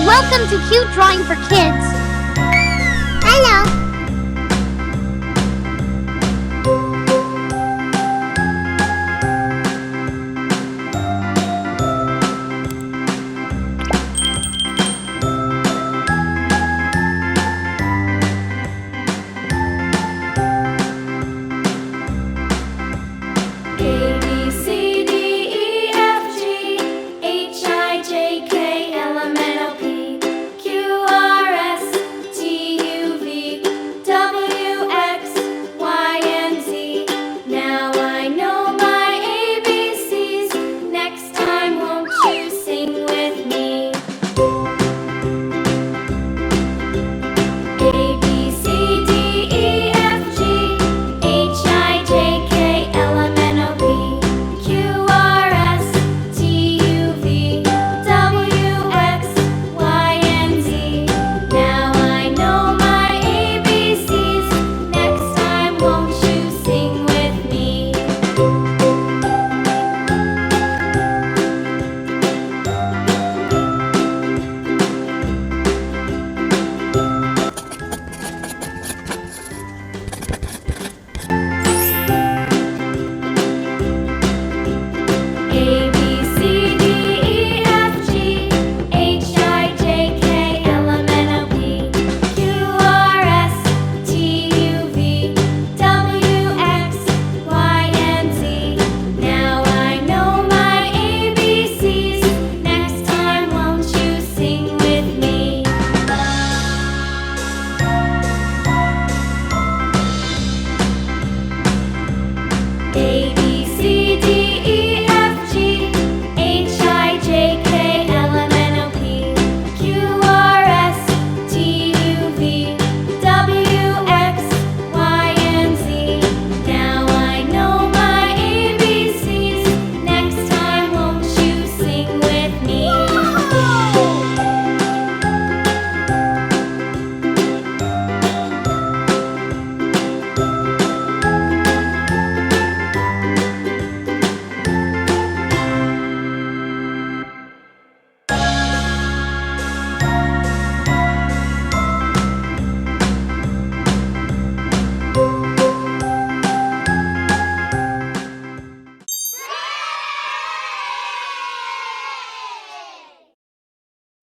Welcome to Cute Drawing for Kids. Hello. A B C D E F G H I J K L M N O P Q R S T U V W X Y and Z. Now I know my ABCs. Next time, won't you sing with me? A B C D E F G H I J K L M N O P Q R S T U V W X Y and Z. Now I know my ABCs. Next time, won't you sing with me? A B C D E F G H I J K L M N O P Q R S T U V W X Y and Z. Now I know my ABCs. Next time, won't you sing with me? A B C D E F G H I J K L M N O P Q R S T U V W X Y and Z. Now I know my ABCs. Next time, won't you sing with me?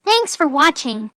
Thanks for watching.